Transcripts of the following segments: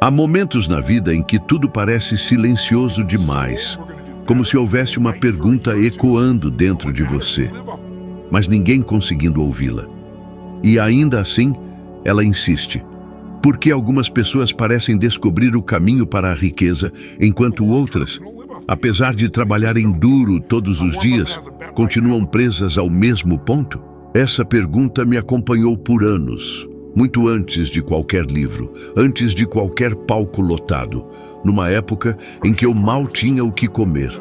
Há momentos na vida em que tudo parece silencioso demais, como se houvesse uma pergunta ecoando dentro de você, mas ninguém conseguindo ouvi-la. E ainda assim, ela insiste. Por que algumas pessoas parecem descobrir o caminho para a riqueza, enquanto outras, apesar de trabalharem duro todos os dias, continuam presas ao mesmo ponto? Essa pergunta me acompanhou por anos, muito antes de qualquer livro, antes de qualquer palco lotado, numa época em que eu mal tinha o que comer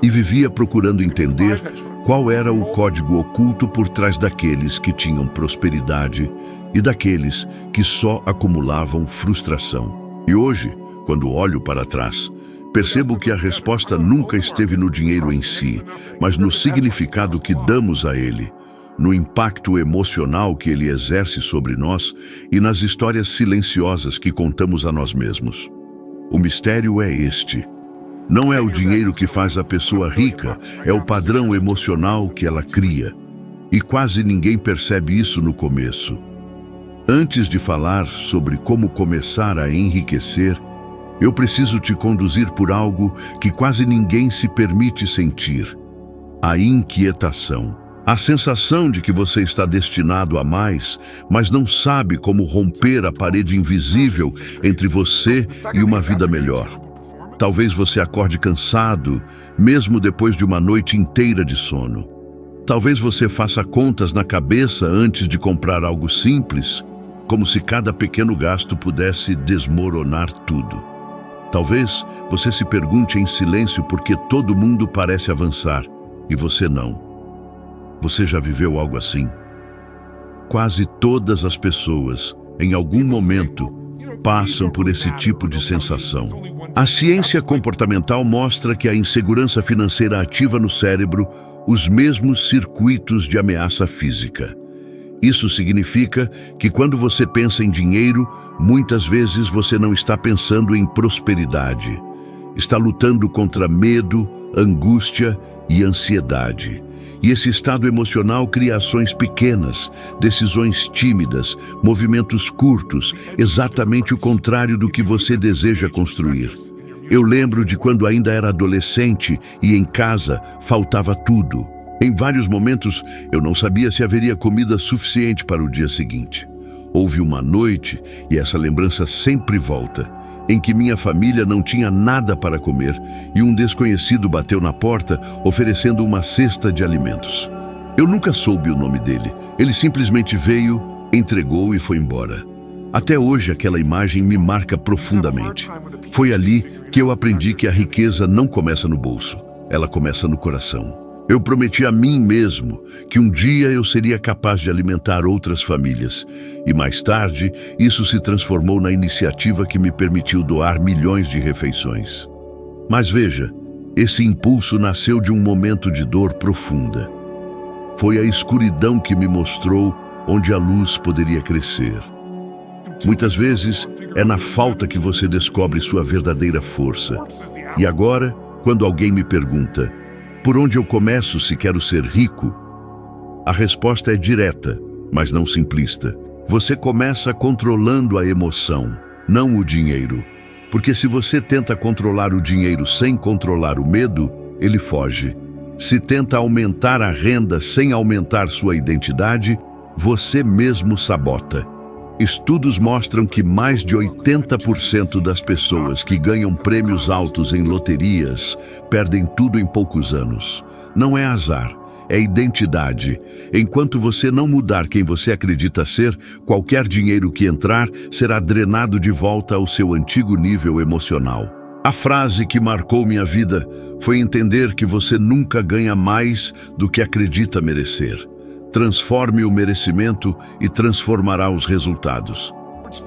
e vivia procurando entender qual era o código oculto por trás daqueles que tinham prosperidade e daqueles que só acumulavam frustração. E hoje, quando olho para trás, percebo que a resposta nunca esteve no dinheiro em si, mas no significado que damos a ele, no impacto emocional que ele exerce sobre nós e nas histórias silenciosas que contamos a nós mesmos. O mistério é este. Não é o dinheiro que faz a pessoa rica, é o padrão emocional que ela cria. E quase ninguém percebe isso no começo. Antes de falar sobre como começar a enriquecer, eu preciso te conduzir por algo que quase ninguém se permite sentir: a inquietação. A sensação de que você está destinado a mais, mas não sabe como romper a parede invisível entre você e uma vida melhor. Talvez você acorde cansado, mesmo depois de uma noite inteira de sono. Talvez você faça contas na cabeça antes de comprar algo simples, como se cada pequeno gasto pudesse desmoronar tudo. Talvez você se pergunte em silêncio por que todo mundo parece avançar e você não. Você já viveu algo assim? Quase todas as pessoas, em algum momento, passam por esse tipo de sensação. A ciência comportamental mostra que a insegurança financeira ativa no cérebro os mesmos circuitos de ameaça física. Isso significa que quando você pensa em dinheiro, muitas vezes você não está pensando em prosperidade. Está lutando contra medo, angústia e ansiedade. E esse estado emocional cria ações pequenas, decisões tímidas, movimentos curtos, exatamente o contrário do que você deseja construir. Eu lembro de quando ainda era adolescente e em casa faltava tudo. Em vários momentos, eu não sabia se haveria comida suficiente para o dia seguinte. Houve uma noite, e essa lembrança sempre volta, em que minha família não tinha nada para comer e um desconhecido bateu na porta oferecendo uma cesta de alimentos. Eu nunca soube o nome dele. Ele simplesmente veio, entregou e foi embora. Até hoje aquela imagem me marca profundamente. Foi ali que eu aprendi que a riqueza não começa no bolso, ela começa no coração. Eu prometi a mim mesmo que um dia eu seria capaz de alimentar outras famílias. E mais tarde, isso se transformou na iniciativa que me permitiu doar milhões de refeições. Mas veja, esse impulso nasceu de um momento de dor profunda. Foi a escuridão que me mostrou onde a luz poderia crescer. Muitas vezes, é na falta que você descobre sua verdadeira força. E agora, quando alguém me pergunta: por onde eu começo se quero ser rico? A resposta é direta, mas não simplista. Você começa controlando a emoção, não o dinheiro. Porque se você tenta controlar o dinheiro sem controlar o medo, ele foge. Se tenta aumentar a renda sem aumentar sua identidade, você mesmo sabota. Estudos mostram que mais de 80% das pessoas que ganham prêmios altos em loterias perdem tudo em poucos anos. Não é azar, é identidade. Enquanto você não mudar quem você acredita ser, qualquer dinheiro que entrar será drenado de volta ao seu antigo nível emocional. A frase que marcou minha vida foi entender que você nunca ganha mais do que acredita merecer. Transforme o merecimento e transformará os resultados.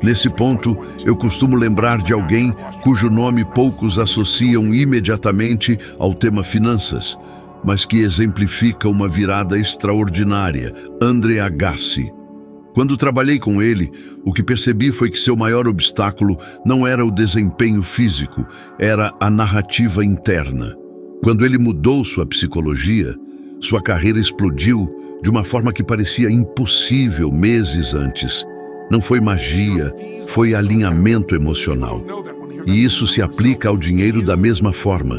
Nesse ponto, eu costumo lembrar de alguém cujo nome poucos associam imediatamente ao tema finanças, mas que exemplifica uma virada extraordinária: André Agassi. Quando trabalhei com ele, o que percebi foi que seu maior obstáculo não era o desempenho físico, era a narrativa interna. Quando ele mudou sua psicologia, sua carreira explodiu de uma forma que parecia impossível meses antes. Não foi magia, foi alinhamento emocional. E isso se aplica ao dinheiro da mesma forma.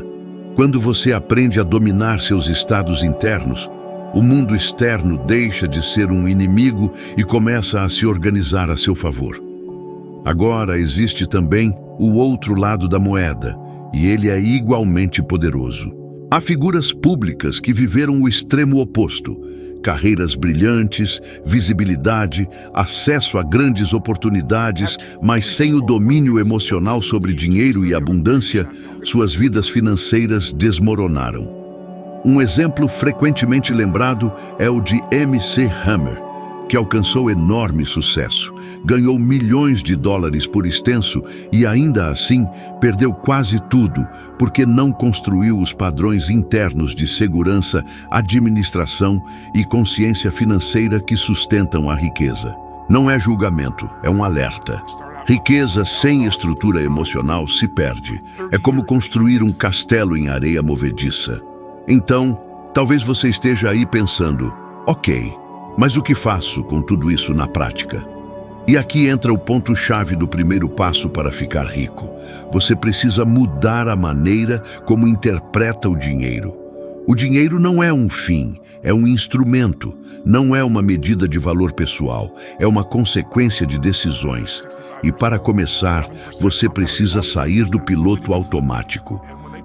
Quando você aprende a dominar seus estados internos, o mundo externo deixa de ser um inimigo e começa a se organizar a seu favor. Agora existe também o outro lado da moeda, e ele é igualmente poderoso. Há figuras públicas que viveram o extremo oposto: carreiras brilhantes, visibilidade, acesso a grandes oportunidades, mas sem o domínio emocional sobre dinheiro e abundância, suas vidas financeiras desmoronaram. Um exemplo frequentemente lembrado é o de MC Hammer, que alcançou enorme sucesso, ganhou milhões de dólares por extenso e ainda assim perdeu quase tudo porque não construiu os padrões internos de segurança, administração e consciência financeira que sustentam a riqueza. Não é julgamento, é um alerta. Riqueza sem estrutura emocional se perde. É como construir um castelo em areia movediça. Então, talvez você esteja aí pensando: ok, mas o que faço com tudo isso na prática? E aqui entra o ponto-chave do primeiro passo para ficar rico. Você precisa mudar a maneira como interpreta o dinheiro. O dinheiro não é um fim, é um instrumento, não é uma medida de valor pessoal, é uma consequência de decisões. E para começar, você precisa sair do piloto automático.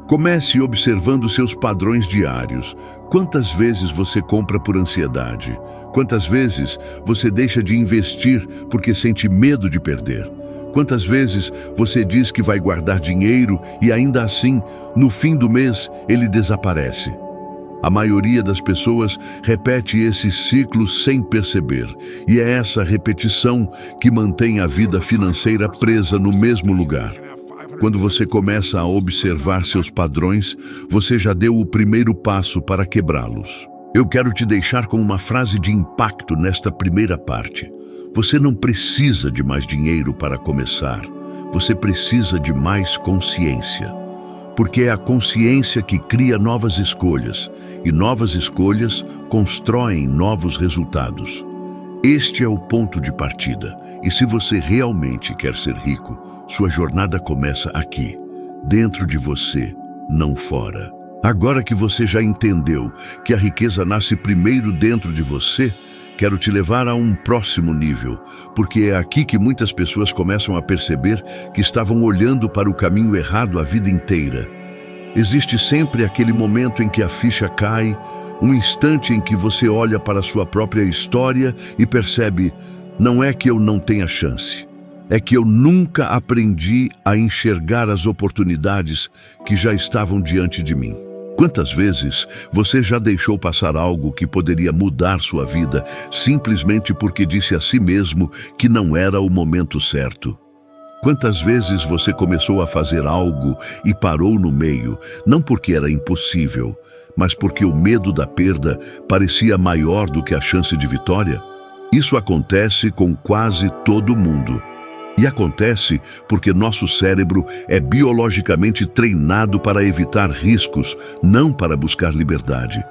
Comece observando seus padrões diários. Quantas vezes você compra por ansiedade? Quantas vezes você deixa de investir porque sente medo de perder? Quantas vezes você diz que vai guardar dinheiro e ainda assim, no fim do mês, ele desaparece? A maioria das pessoas repete esse ciclo sem perceber, e é essa repetição que mantém a vida financeira presa no mesmo lugar. Quando você começa a observar seus padrões, você já deu o primeiro passo para quebrá-los. Eu quero te deixar com uma frase de impacto nesta primeira parte. Você não precisa de mais dinheiro para começar. Você precisa de mais consciência. Porque é a consciência que cria novas escolhas, e novas escolhas constroem novos resultados. Este é o ponto de partida, e se você realmente quer ser rico, sua jornada começa aqui, dentro de você, não fora. Agora que você já entendeu que a riqueza nasce primeiro dentro de você, quero te levar a um próximo nível, porque é aqui que muitas pessoas começam a perceber que estavam olhando para o caminho errado a vida inteira. Existe sempre aquele momento em que a ficha cai, um instante em que você olha para a sua própria história e percebe: não é que eu não tenha chance, é que eu nunca aprendi a enxergar as oportunidades que já estavam diante de mim. Quantas vezes você já deixou passar algo que poderia mudar sua vida simplesmente porque disse a si mesmo que não era o momento certo? Quantas vezes você começou a fazer algo e parou no meio, não porque era impossível, mas porque o medo da perda parecia maior do que a chance de vitória? Isso acontece com quase todo mundo. E acontece porque nosso cérebro é biologicamente treinado para evitar riscos, não para buscar liberdade.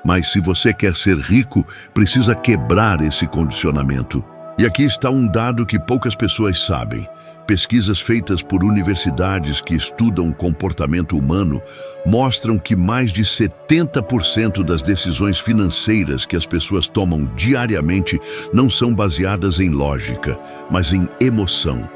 Mas se você quer ser rico, precisa quebrar esse condicionamento. E aqui está um dado que poucas pessoas sabem. Pesquisas feitas por universidades que estudam o comportamento humano mostram que mais de 70% das decisões financeiras que as pessoas tomam diariamente não são baseadas em lógica, mas em emoção.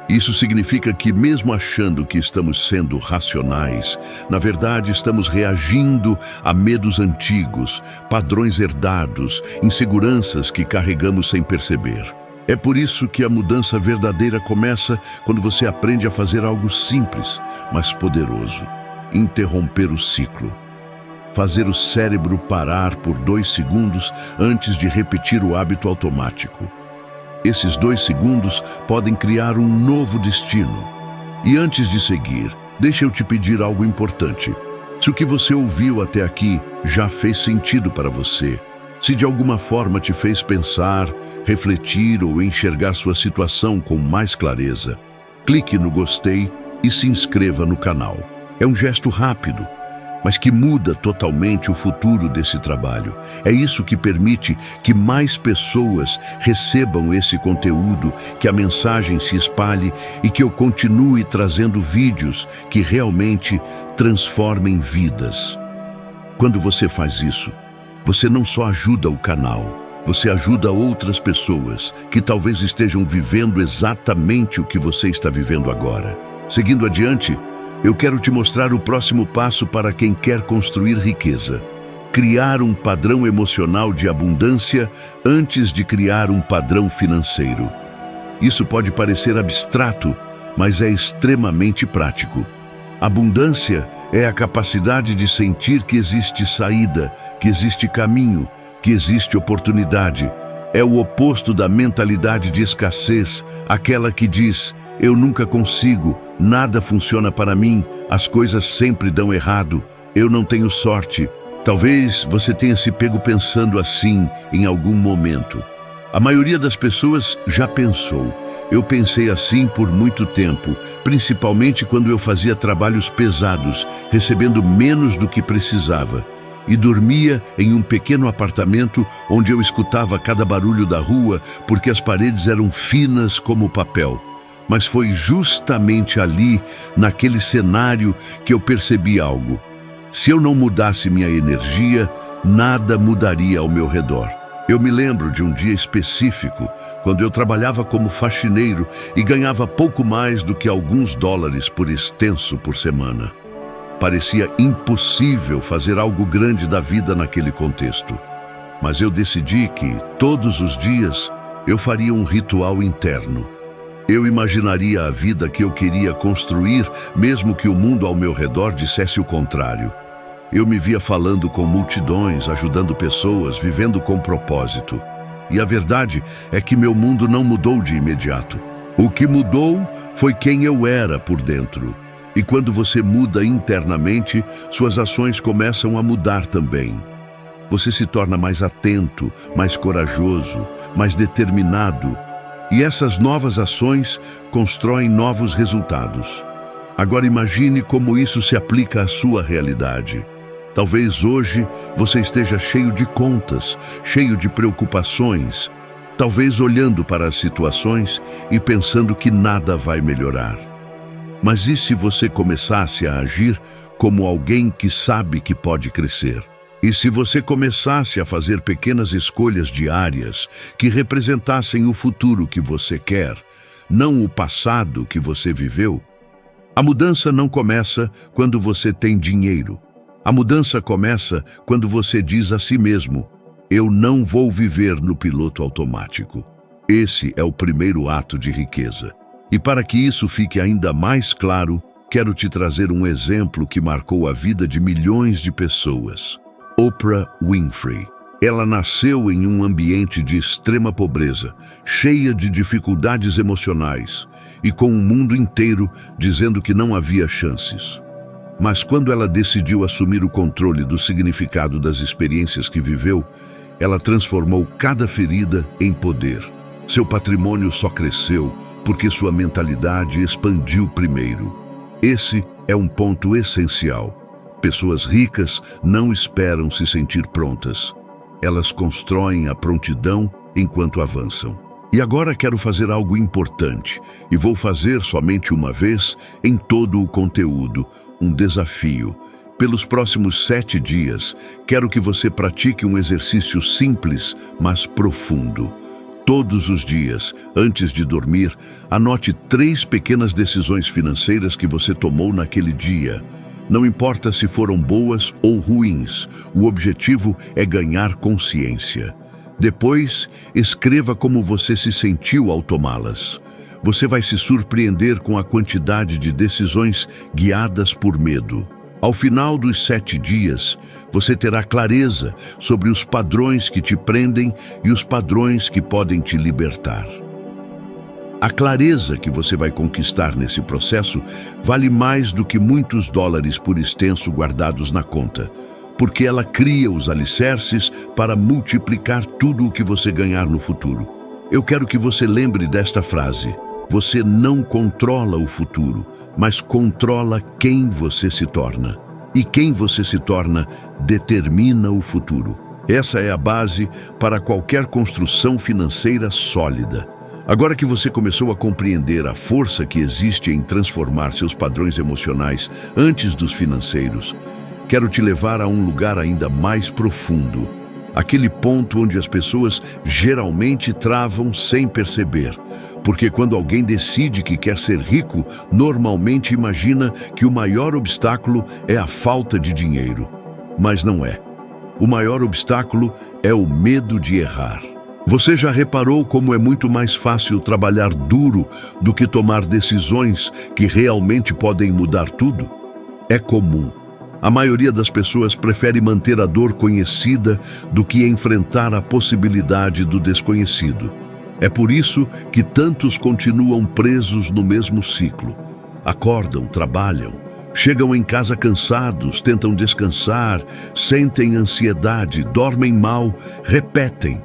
Isso significa que, mesmo achando que estamos sendo racionais, na verdade estamos reagindo a medos antigos, padrões herdados, inseguranças que carregamos sem perceber. É por isso que a mudança verdadeira começa quando você aprende a fazer algo simples, mas poderoso: interromper o ciclo. Fazer o cérebro parar por 2 segundos antes de repetir o hábito automático. Esses 2 segundos podem criar um novo destino. E antes de seguir, deixa eu te pedir algo importante. Se o que você ouviu até aqui já fez sentido para você, se de alguma forma te fez pensar, refletir ou enxergar sua situação com mais clareza, clique no gostei e se inscreva no canal. É um gesto rápido, mas que muda totalmente o futuro desse trabalho. É isso que permite que mais pessoas recebam esse conteúdo, que a mensagem se espalhe e que eu continue trazendo vídeos que realmente transformem vidas. Quando você faz isso, você não só ajuda o canal, você ajuda outras pessoas que talvez estejam vivendo exatamente o que você está vivendo agora. Seguindo adiante, eu quero te mostrar o próximo passo para quem quer construir riqueza. Criar um padrão emocional de abundância antes de criar um padrão financeiro. Isso pode parecer abstrato, mas é extremamente prático. Abundância é a capacidade de sentir que existe saída, que existe caminho, que existe oportunidade. É o oposto da mentalidade de escassez, aquela que diz: eu nunca consigo, nada funciona para mim, as coisas sempre dão errado, eu não tenho sorte. Talvez você tenha se pego pensando assim em algum momento. A maioria das pessoas já pensou. Eu pensei assim por muito tempo, principalmente quando eu fazia trabalhos pesados, recebendo menos do que precisava. E dormia em um pequeno apartamento onde eu escutava cada barulho da rua porque as paredes eram finas como papel. Mas foi justamente ali, naquele cenário, que eu percebi algo. Se eu não mudasse minha energia, nada mudaria ao meu redor. Eu me lembro de um dia específico, quando eu trabalhava como faxineiro e ganhava pouco mais do que alguns dólares por extenso por semana. Parecia impossível fazer algo grande da vida naquele contexto. Mas eu decidi que, todos os dias, eu faria um ritual interno. Eu imaginaria a vida que eu queria construir, mesmo que o mundo ao meu redor dissesse o contrário. Eu me via falando com multidões, ajudando pessoas, vivendo com propósito. E a verdade é que meu mundo não mudou de imediato. O que mudou foi quem eu era por dentro. E quando você muda internamente, suas ações começam a mudar também. Você se torna mais atento, mais corajoso, mais determinado. E essas novas ações constroem novos resultados. Agora imagine como isso se aplica à sua realidade. Talvez hoje você esteja cheio de contas, cheio de preocupações, talvez olhando para as situações e pensando que nada vai melhorar. Mas e se você começasse a agir como alguém que sabe que pode crescer? E se você começasse a fazer pequenas escolhas diárias que representassem o futuro que você quer, não o passado que você viveu? A mudança não começa quando você tem dinheiro. A mudança começa quando você diz a si mesmo: eu não vou viver no piloto automático. Esse é o primeiro ato de riqueza. E para que isso fique ainda mais claro, quero te trazer um exemplo que marcou a vida de milhões de pessoas. Oprah Winfrey. Ela nasceu em um ambiente de extrema pobreza, cheia de dificuldades emocionais e com o mundo inteiro dizendo que não havia chances. Mas quando ela decidiu assumir o controle do significado das experiências que viveu, ela transformou cada ferida em poder. Seu patrimônio só cresceu porque sua mentalidade expandiu primeiro. Esse é um ponto essencial. Pessoas ricas não esperam se sentir prontas. Elas constroem a prontidão enquanto avançam. E agora quero fazer algo importante, e vou fazer somente uma vez em todo o conteúdo, um desafio. Pelos próximos 7 dias, quero que você pratique um exercício simples, mas profundo. Todos os dias, antes de dormir, anote 3 pequenas decisões financeiras que você tomou naquele dia. Não importa se foram boas ou ruins, o objetivo é ganhar consciência. Depois, escreva como você se sentiu ao tomá-las. Você vai se surpreender com a quantidade de decisões guiadas por medo. Ao final dos 7 dias, você terá clareza sobre os padrões que te prendem e os padrões que podem te libertar. A clareza que você vai conquistar nesse processo vale mais do que muitos dólares por extenso guardados na conta, porque ela cria os alicerces para multiplicar tudo o que você ganhar no futuro. Eu quero que você lembre desta frase: você não controla o futuro, mas controla quem você se torna. e quem você se torna determina o futuro. Essa é a base para qualquer construção financeira sólida. Agora que você começou a compreender a força que existe em transformar seus padrões emocionais antes dos financeiros, quero te levar a um lugar ainda mais profundo. Aquele ponto onde as pessoas geralmente travam sem perceber. Porque quando alguém decide que quer ser rico, normalmente imagina que o maior obstáculo é a falta de dinheiro. Mas não é. O maior obstáculo é o medo de errar. Você já reparou como é muito mais fácil trabalhar duro do que tomar decisões que realmente podem mudar tudo? É comum. A maioria das pessoas prefere manter a dor conhecida do que enfrentar a possibilidade do desconhecido. É por isso que tantos continuam presos no mesmo ciclo. Acordam, trabalham, chegam em casa cansados, tentam descansar, sentem ansiedade, dormem mal, repetem.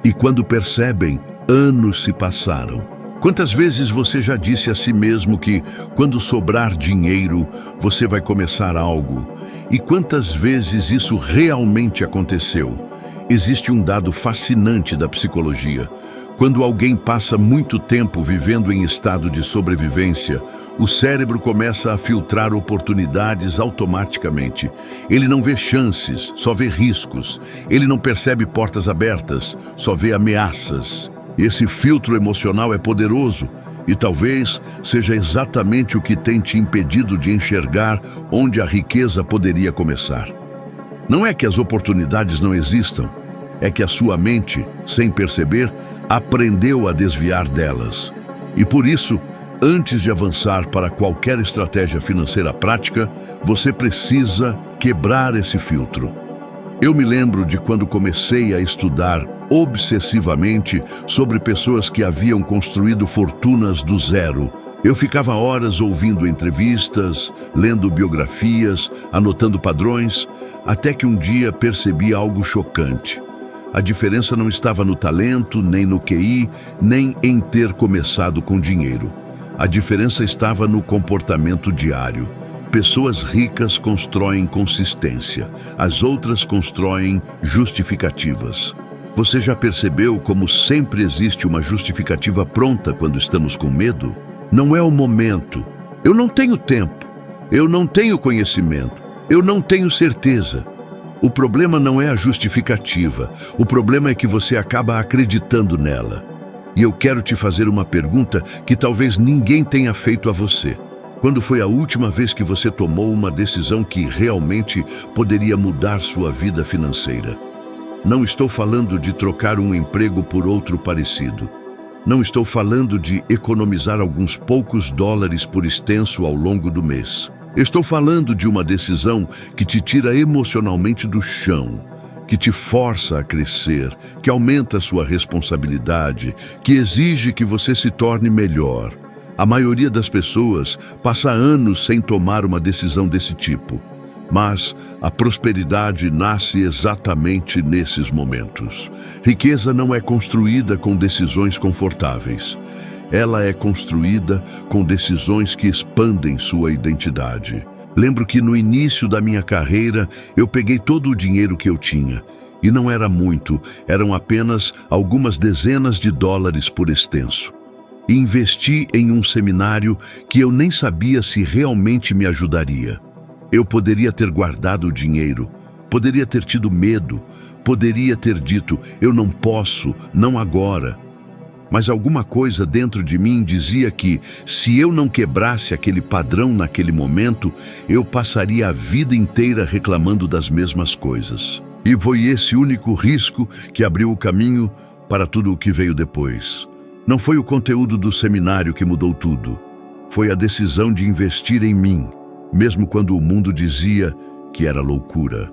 E quando percebem, anos se passaram. Quantas vezes você já disse a si mesmo que, quando sobrar dinheiro, você vai começar algo? E quantas vezes isso realmente aconteceu? Existe um dado fascinante da psicologia. Quando alguém passa muito tempo vivendo em estado de sobrevivência, o cérebro começa a filtrar oportunidades automaticamente. Ele não vê chances, só vê riscos. Ele não percebe portas abertas, só vê ameaças. Esse filtro emocional é poderoso e talvez seja exatamente o que tem te impedido de enxergar onde a riqueza poderia começar. Não é que as oportunidades não existam, é que a sua mente, sem perceber, aprendeu a desviar delas. E por isso, antes de avançar para qualquer estratégia financeira prática, você precisa quebrar esse filtro. Eu me lembro de quando comecei a estudar obsessivamente sobre pessoas que haviam construído fortunas do zero. Eu ficava horas ouvindo entrevistas, lendo biografias, anotando padrões, até que um dia percebi algo chocante. A diferença não estava no talento, nem no QI, nem em ter começado com dinheiro. A diferença estava no comportamento diário. Pessoas ricas constroem consistência, as outras constroem justificativas. Você já percebeu como sempre existe uma justificativa pronta quando estamos com medo? Não é o momento. Eu não tenho tempo. Eu não tenho conhecimento. Eu não tenho certeza. O problema não é a justificativa. O problema é que você acaba acreditando nela. E eu quero te fazer uma pergunta que talvez ninguém tenha feito a você. Quando foi a última vez que você tomou uma decisão que realmente poderia mudar sua vida financeira? Não estou falando de trocar um emprego por outro parecido. Não estou falando de economizar alguns poucos dólares por extenso ao longo do mês. Estou falando de uma decisão que te tira emocionalmente do chão, que te força a crescer, que aumenta a sua responsabilidade, que exige que você se torne melhor. A maioria das pessoas passa anos sem tomar uma decisão desse tipo. Mas a prosperidade nasce exatamente nesses momentos. Riqueza não é construída com decisões confortáveis. Ela é construída com decisões que expandem sua identidade. Lembro que no início da minha carreira, eu peguei todo o dinheiro que eu tinha. E não era muito, eram apenas algumas dezenas de dólares por extenso. E investi em um seminário que eu nem sabia se realmente me ajudaria. Eu poderia ter guardado o dinheiro, poderia ter tido medo, poderia ter dito, eu não posso, não agora. Mas alguma coisa dentro de mim dizia que, se eu não quebrasse aquele padrão naquele momento, eu passaria a vida inteira reclamando das mesmas coisas. E foi esse único risco que abriu o caminho para tudo o que veio depois. Não foi o conteúdo do seminário que mudou tudo. Foi a decisão de investir em mim, mesmo quando o mundo dizia que era loucura.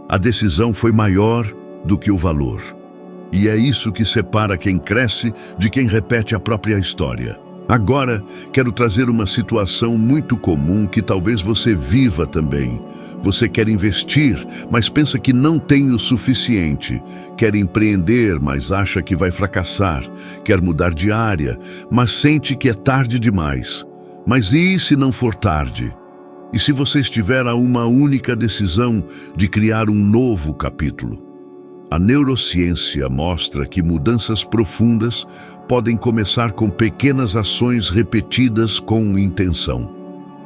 A decisão foi maior do que o valor. E é isso que separa quem cresce de quem repete a própria história. Agora, quero trazer uma situação muito comum que talvez você viva também. Você quer investir, mas pensa que não tem o suficiente. Quer empreender, mas acha que vai fracassar. Quer mudar de área, mas sente que é tarde demais. Mas e se não for tarde? E se você estiver a uma única decisão de criar um novo capítulo? A neurociência mostra que mudanças profundas podem começar com pequenas ações repetidas com intenção.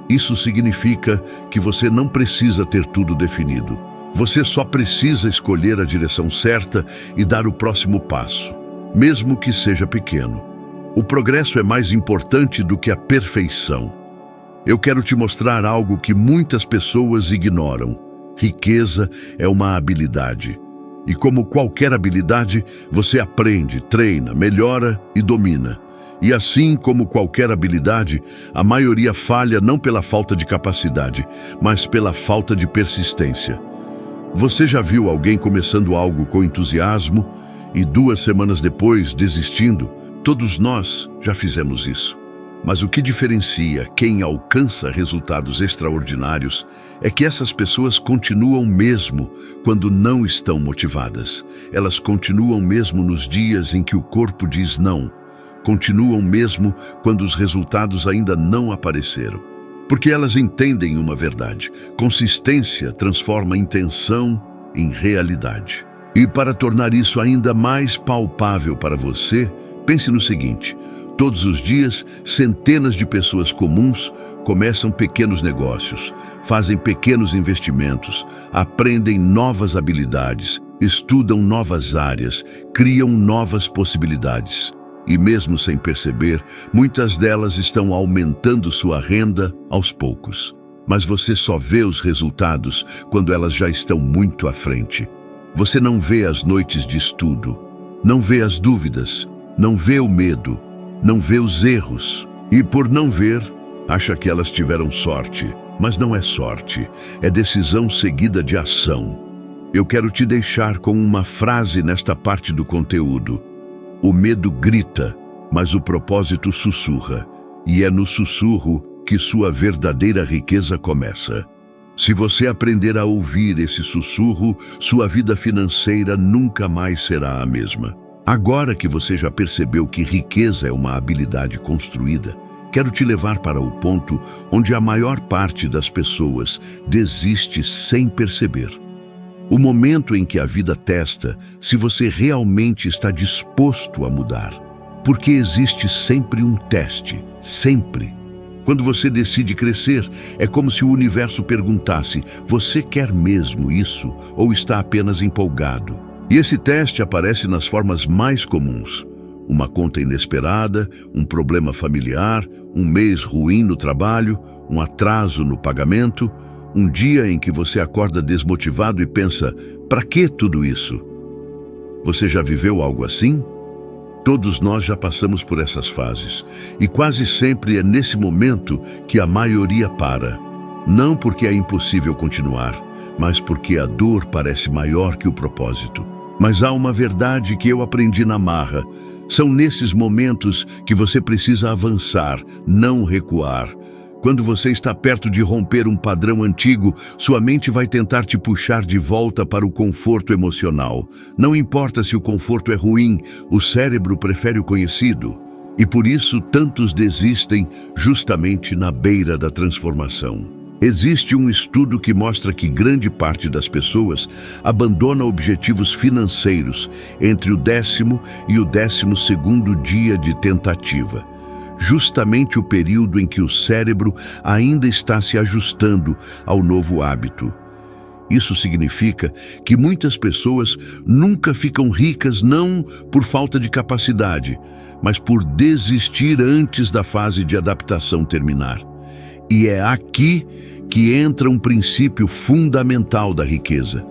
Isso significa que você não precisa ter tudo definido. Você só precisa escolher a direção certa e dar o próximo passo, mesmo que seja pequeno. O progresso é mais importante do que a perfeição. Eu quero te mostrar algo que muitas pessoas ignoram. Riqueza é uma habilidade. E como qualquer habilidade, você aprende, treina, melhora e domina. E assim como qualquer habilidade, a maioria falha não pela falta de capacidade, mas pela falta de persistência. Você já viu alguém começando algo com entusiasmo e 2 semanas depois desistindo? Todos nós já fizemos isso. Mas o que diferencia quem alcança resultados extraordinários é que essas pessoas continuam mesmo quando não estão motivadas. Elas continuam mesmo nos dias em que o corpo diz não. Continuam mesmo quando os resultados ainda não apareceram. Porque elas entendem uma verdade: consistência transforma intenção em realidade. E para tornar isso ainda mais palpável para você, pense no seguinte: todos os dias, centenas de pessoas comuns começam pequenos negócios, fazem pequenos investimentos, aprendem novas habilidades, estudam novas áreas, criam novas possibilidades. E mesmo sem perceber, muitas delas estão aumentando sua renda aos poucos. Mas você só vê os resultados quando elas já estão muito à frente. Você não vê as noites de estudo, não vê as dúvidas, não vê o medo, não vê os erros. E por não ver, acha que elas tiveram sorte. Mas não é sorte, é decisão seguida de ação. Eu quero te deixar com uma frase nesta parte do conteúdo. O medo grita, mas o propósito sussurra, e é no sussurro que sua verdadeira riqueza começa. Se você aprender a ouvir esse sussurro, sua vida financeira nunca mais será a mesma. Agora que você já percebeu que riqueza é uma habilidade construída, quero te levar para o ponto onde a maior parte das pessoas desiste sem perceber. O momento em que a vida testa se você realmente está disposto a mudar. Porque existe sempre um teste, sempre. Quando você decide crescer, é como se o universo perguntasse: você quer mesmo isso ou está apenas empolgado? E esse teste aparece nas formas mais comuns. Uma conta inesperada, um problema familiar, um mês ruim no trabalho, um atraso no pagamento, um dia em que você acorda desmotivado e pensa: para que tudo isso? Você já viveu algo assim? Todos nós já passamos por essas fases, e quase sempre é nesse momento que a maioria para. Não porque é impossível continuar, mas porque a dor parece maior que o propósito. Mas há uma verdade que eu aprendi na marra. São nesses momentos que você precisa avançar, não recuar. Quando você está perto de romper um padrão antigo, sua mente vai tentar te puxar de volta para o conforto emocional. Não importa se o conforto é ruim, o cérebro prefere o conhecido. E por isso tantos desistem justamente na beira da transformação. Existe um estudo que mostra que grande parte das pessoas abandona objetivos financeiros entre o 10º e o 12º dia de tentativa. Justamente o período em que o cérebro ainda está se ajustando ao novo hábito. Isso significa que muitas pessoas nunca ficam ricas não por falta de capacidade, mas por desistir antes da fase de adaptação terminar. E é aqui que entra um princípio fundamental da riqueza.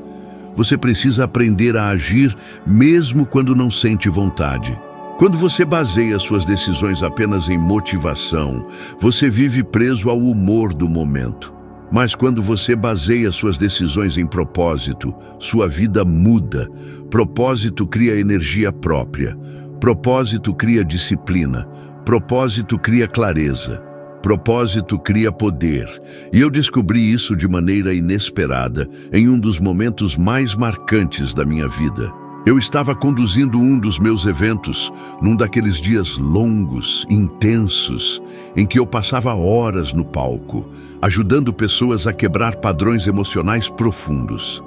Você precisa aprender a agir mesmo quando não sente vontade. Quando você baseia suas decisões apenas em motivação, você vive preso ao humor do momento. Mas quando você baseia suas decisões em propósito, sua vida muda. Propósito cria energia própria. Propósito cria disciplina. Propósito cria clareza. Propósito cria poder. E eu descobri isso de maneira inesperada em um dos momentos mais marcantes da minha vida. Eu estava conduzindo um dos meus eventos, num daqueles dias longos, intensos, em que eu passava horas no palco, ajudando pessoas a quebrar padrões emocionais profundos.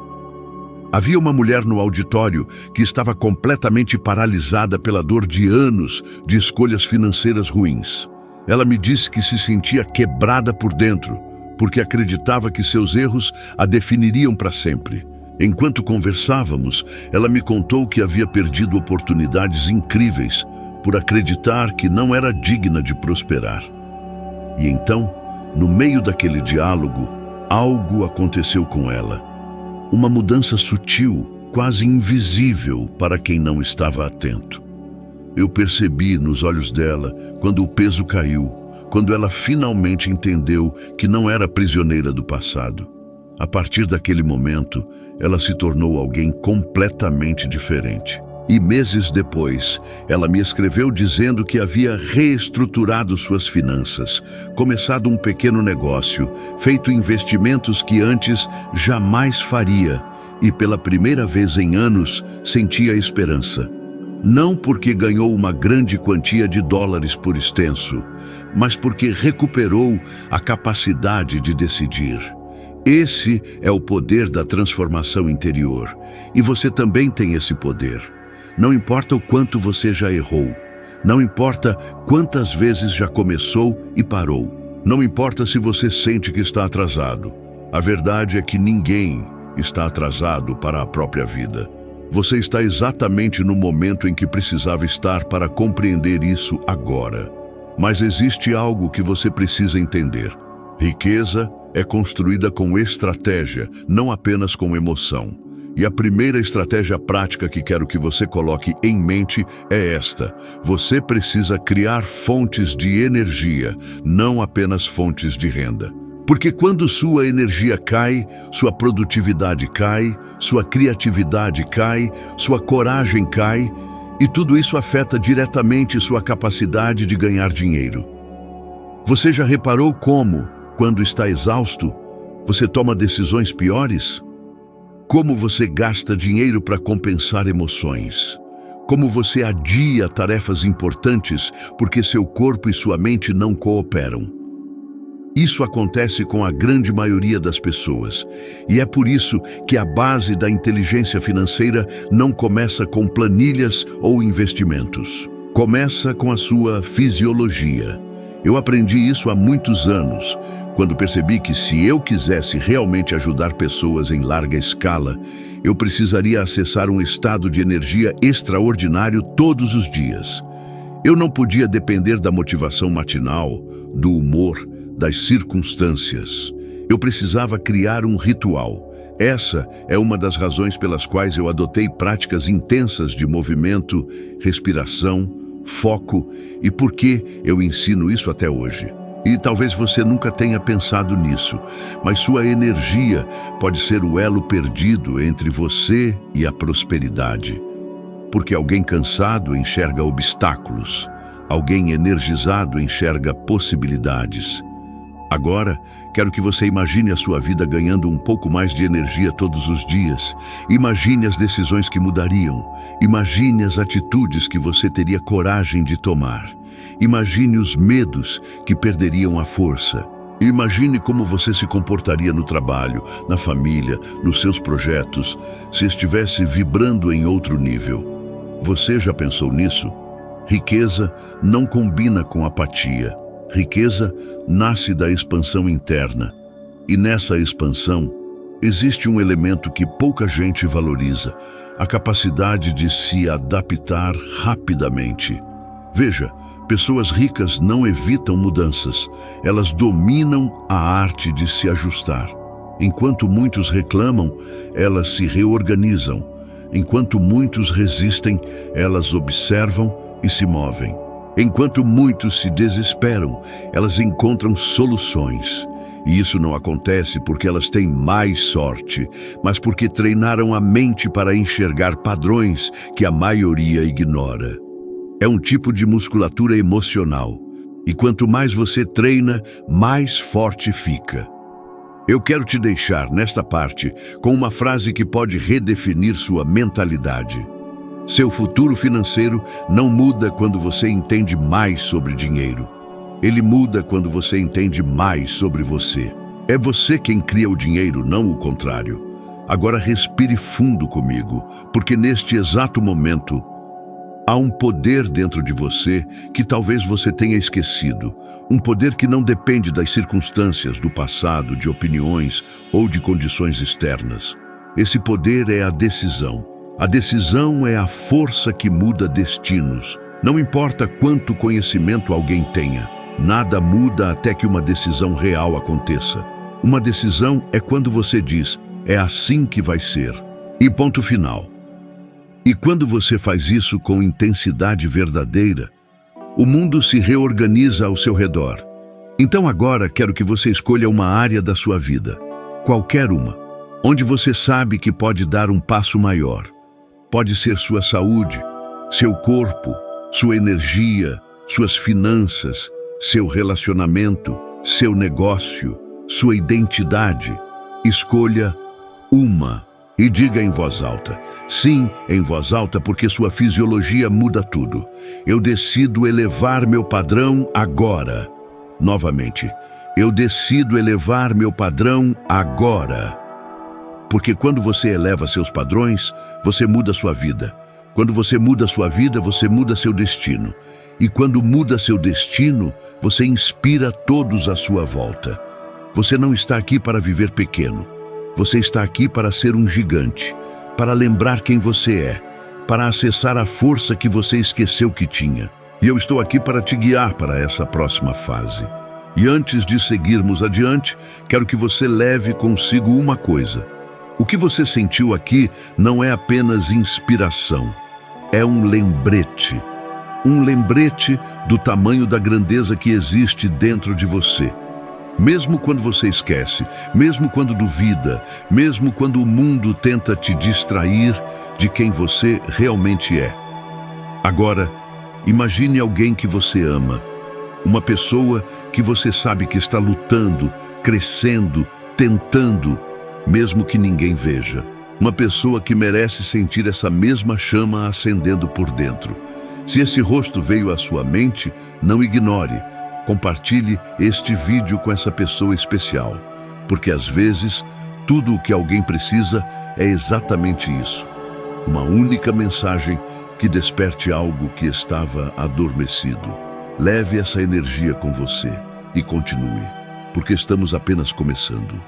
Havia uma mulher no auditório que estava completamente paralisada pela dor de anos de escolhas financeiras ruins. Ela me disse que se sentia quebrada por dentro, porque acreditava que seus erros a definiriam para sempre. Enquanto conversávamos, ela me contou que havia perdido oportunidades incríveis por acreditar que não era digna de prosperar. E então, no meio daquele diálogo, algo aconteceu com ela. Uma mudança sutil, quase invisível para quem não estava atento. Eu percebi nos olhos dela quando o peso caiu, quando ela finalmente entendeu que não era prisioneira do passado. A partir daquele momento, ela se tornou alguém completamente diferente. E meses depois, ela me escreveu dizendo que havia reestruturado suas finanças, começado um pequeno negócio, feito investimentos que antes jamais faria e pela primeira vez em anos sentia esperança. Não porque ganhou uma grande quantia de dólares por extenso, mas porque recuperou a capacidade de decidir. Esse é o poder da transformação interior, e você também tem esse poder. Não importa o quanto você já errou, não importa quantas vezes já começou e parou, não importa se você sente que está atrasado. A verdade é que ninguém está atrasado para a própria vida. Você está exatamente no momento em que precisava estar para compreender isso agora. Mas existe algo que você precisa entender. Riqueza é construída com estratégia, não apenas com emoção. E a primeira estratégia prática que quero que você coloque em mente é esta. Você precisa criar fontes de energia, não apenas fontes de renda. Porque quando sua energia cai, sua produtividade cai, sua criatividade cai, sua coragem cai, e tudo isso afeta diretamente sua capacidade de ganhar dinheiro. Você já reparou como, quando está exausto, você toma decisões piores? Como você gasta dinheiro para compensar emoções? Como você adia tarefas importantes porque seu corpo e sua mente não cooperam? Isso acontece com a grande maioria das pessoas, e é por isso que a base da inteligência financeira não começa com planilhas ou investimentos. Começa com a sua fisiologia. Eu aprendi isso há muitos anos, quando percebi que se eu quisesse realmente ajudar pessoas em larga escala, eu precisaria acessar um estado de energia extraordinário todos os dias. Eu não podia depender da motivação matinal, do humor, das circunstâncias. Eu precisava criar um ritual. Essa é uma das razões pelas quais eu adotei práticas intensas de movimento, respiração, foco e por que eu ensino isso até hoje. E talvez você nunca tenha pensado nisso, mas sua energia pode ser o elo perdido entre você e a prosperidade. Porque alguém cansado enxerga obstáculos, alguém energizado enxerga possibilidades. Agora, quero que você imagine a sua vida ganhando um pouco mais de energia todos os dias. Imagine as decisões que mudariam. Imagine as atitudes que você teria coragem de tomar. Imagine os medos que perderiam a força. Imagine como você se comportaria no trabalho, na família, nos seus projetos, se estivesse vibrando em outro nível. Você já pensou nisso? Riqueza não combina com apatia. Riqueza nasce da expansão interna, e nessa expansão existe um elemento que pouca gente valoriza, a capacidade de se adaptar rapidamente. Veja, pessoas ricas não evitam mudanças, elas dominam a arte de se ajustar. Enquanto muitos reclamam, elas se reorganizam. Enquanto muitos resistem, elas observam e se movem. Enquanto muitos se desesperam, elas encontram soluções. E isso não acontece porque elas têm mais sorte, mas porque treinaram a mente para enxergar padrões que a maioria ignora. É um tipo de musculatura emocional. E quanto mais você treina, mais forte fica. Eu quero te deixar, nesta parte, com uma frase que pode redefinir sua mentalidade. Seu futuro financeiro não muda quando você entende mais sobre dinheiro. Ele muda quando você entende mais sobre você. É você quem cria o dinheiro, não o contrário. Agora respire fundo comigo, porque neste exato momento há um poder dentro de você que talvez você tenha esquecido. Um poder que não depende das circunstâncias do passado, de opiniões ou de condições externas. Esse poder é a decisão. A decisão é a força que muda destinos. Não importa quanto conhecimento alguém tenha, nada muda até que uma decisão real aconteça. Uma decisão é quando você diz, é assim que vai ser. E ponto final. E quando você faz isso com intensidade verdadeira, o mundo se reorganiza ao seu redor. Então agora quero que você escolha uma área da sua vida, qualquer uma, onde você sabe que pode dar um passo maior. Pode ser sua saúde, seu corpo, sua energia, suas finanças, seu relacionamento, seu negócio, sua identidade. Escolha uma e diga em voz alta. Sim, em voz alta, porque sua fisiologia muda tudo. Eu decido elevar meu padrão agora. Novamente, eu decido elevar meu padrão agora. Porque quando você eleva seus padrões, você muda sua vida. Quando você muda sua vida, você muda seu destino. E quando muda seu destino, você inspira todos à sua volta. Você não está aqui para viver pequeno. Você está aqui para ser um gigante, para lembrar quem você é, para acessar a força que você esqueceu que tinha. E eu estou aqui para te guiar para essa próxima fase. E antes de seguirmos adiante, quero que você leve consigo uma coisa. O que você sentiu aqui não é apenas inspiração, é um lembrete. Um lembrete do tamanho da grandeza que existe dentro de você. Mesmo quando você esquece, mesmo quando duvida, mesmo quando o mundo tenta te distrair de quem você realmente é. Agora, imagine alguém que você ama, uma pessoa que você sabe que está lutando, crescendo, tentando, mesmo que ninguém veja. Uma pessoa que merece sentir essa mesma chama acendendo por dentro. Se esse rosto veio à sua mente, não ignore. Compartilhe este vídeo com essa pessoa especial, porque às vezes tudo o que alguém precisa é exatamente isso. Uma única mensagem que desperte algo que estava adormecido. Leve essa energia com você e continue, porque estamos apenas começando.